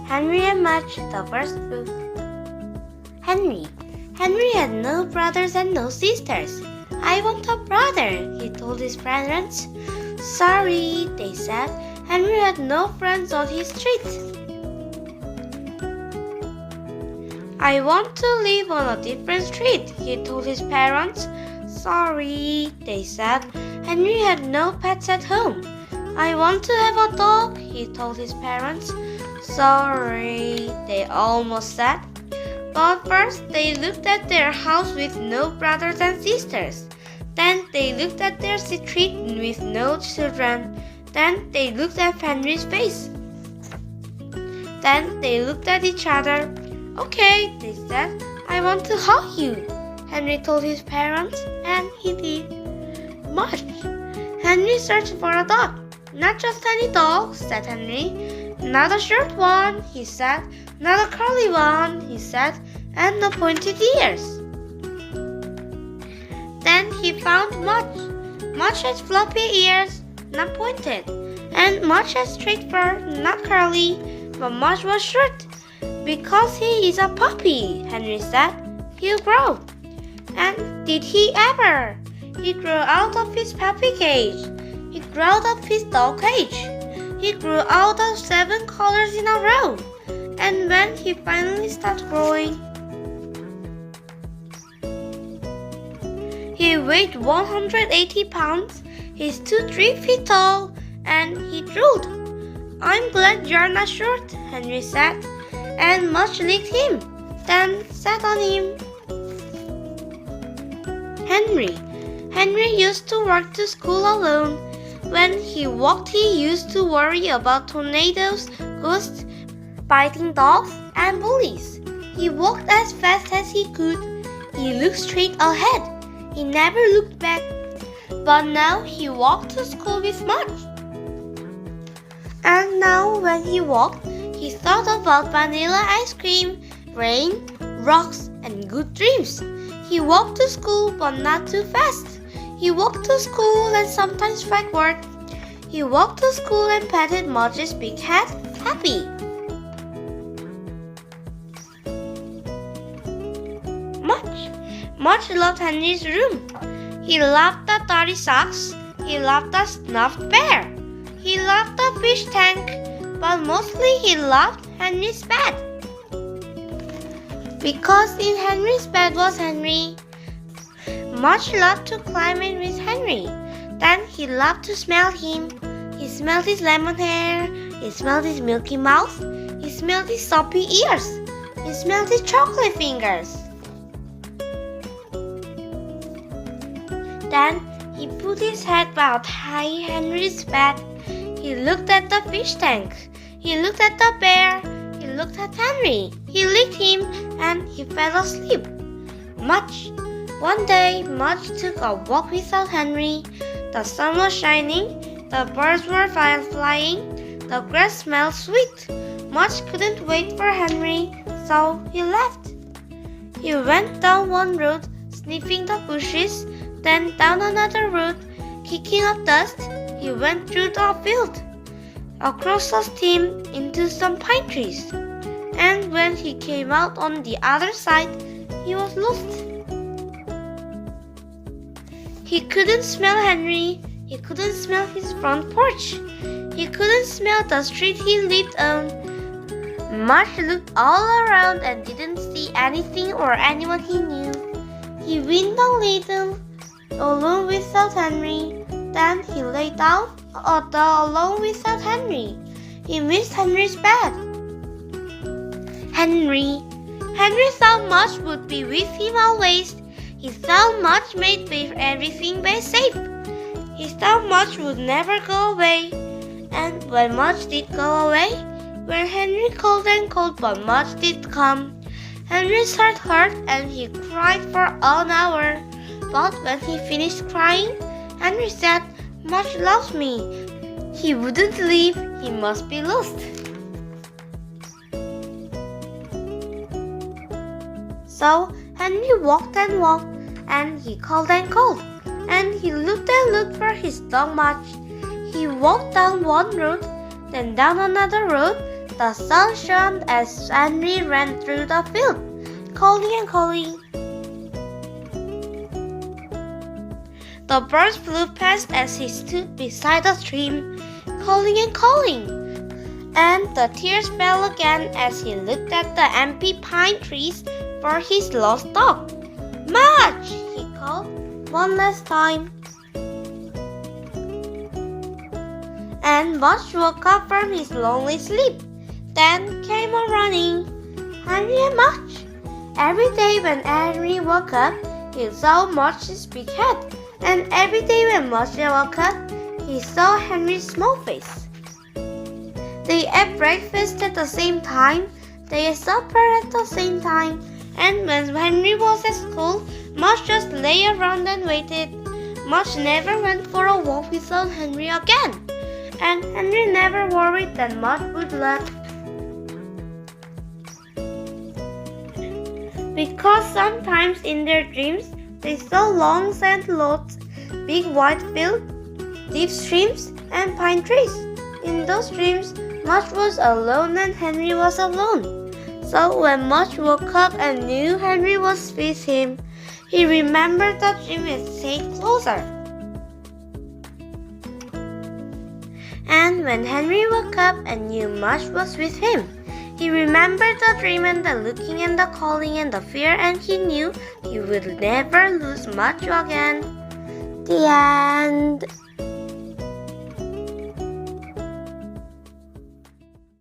Henry and Mudge, the first book. Henry had no brothers and no sisters. I want a brother, he told his parents. Sorry, they said. Henry had no friends on his street. I want to live on a different street, he told his parents. Sorry, they said. Henry had no pets at home. I want to have a dog, he told his parents. Sorry, they almost said. But first they looked at their house with no brothers and sisters. Then they looked at their street with no children. Then they looked at Henry's face. Then they looked at each other. Okay, they said, I want to hug you, Henry told his parents, and he did. Mudge. Henry searched for a dog. Not just any dog, said Henry. Not a short one, he said. Not a curly one, he said, and no pointed ears. Then he found Mudge. Mudge has floppy ears, not pointed, and Mudge has straight fur, not curly, but Mudge was short. Because he is a puppy, Henry said. He'll grow. And did he ever? He grew out of his puppy cage. He grew out of his dog cage. He grew out of 7 colors in a row. And when he finally started growing, he weighed 180 pounds, he stood 3 feet tall, and he drooled. I'm glad you're not short, Henry said, and Mudge licked him, then sat on him. Henry used to walk to school alone. When he walked, he used to worry about tornadoes, ghosts, biting dogs, and bullies. He walked as fast as he could. He looked straight ahead. He never looked back. But now he walked to school with Mudge. And now when he walked, he thought about vanilla ice cream, rain, rocks, and good dreams. He walked to school but not too fast. He walked to school and sometimes backward. He walked to school and patted Mudge's big head, happy. Mudge loved Henry's room. He loved the dirty socks. He loved the stuffed bear. He loved the fish tank. But mostly he loved Henry's bed. Because in Henry's bed was Henry. Mudge loved to climb in with Henry. Then he loved to smell him. He smelled his lemon hair. He smelled his milky mouth. He smelled his soppy ears. He smelled his chocolate fingers. Then he put his head behind Henry's bed. He looked at the fish tank. He looked at the bear. He looked at Henry. He licked him and he fell asleep. Mudge. One day, Mudge took a walk without Henry. The sun was shining. The birds were flying. The grass smelled sweet. Mudge couldn't wait for Henry, so he left. He went down one road, sniffing the bushes, then down another road, kicking up dust. He went through the field, across a stream, into some pine trees. And when he came out on the other side, he was lost. He couldn't smell Henry. He couldn't smell his front porch. He couldn't smell the street he lived on. Mudge looked all around and didn't see anything or anyone he knew. He went a little, alone without Henry. Then he lay down, alone without Henry. He missed Henry's bed. Henry thought Mudge would be with him always. He thought Mudge made everything safe. He thought Mudge would never go away. And when Mudge did go away, when Henry called and called but Mudge did come, Henry's heart hurt and he cried for an hour. But when he finished crying, Henry said, Mudge loves me. He wouldn't leave. He must be lost. So Henry walked and walked, and he called and called, and he looked and looked for his dog Mudge. He walked down one road, then down another road. The sun shone as Henry ran through the field, calling and calling. The birds flew past as he stood beside the stream, calling and calling. And the tears fell again as he looked at the empty pine trees for his lost dog. "Mudge!" he called one last time. And Mudge woke up from his lonely sleep. Then came a running. Henry and Mudge. Every day when Henry woke up, he saw Mudge's big head. And every day when Mudge woke up, he saw Henry's small face. They ate breakfast at the same time. They ate supper at the same time. And when Henry was at school, Mudge just lay around and waited. Mudge never went for a walk without Henry again. And Henry never worried that Mudge would learn. Because sometimes in their dreams, they saw long sand lots, big white fields, deep streams, and pine trees. In those dreams, Mudge was alone and Henry was alone. So when Mudge woke up and knew Henry was with him, he remembered the dream and stayed closer. And when Henry woke up and knew Mudge was with him, he remembered the dream and the looking and the calling and the fear, and he knew he would never lose Mudge again. The end.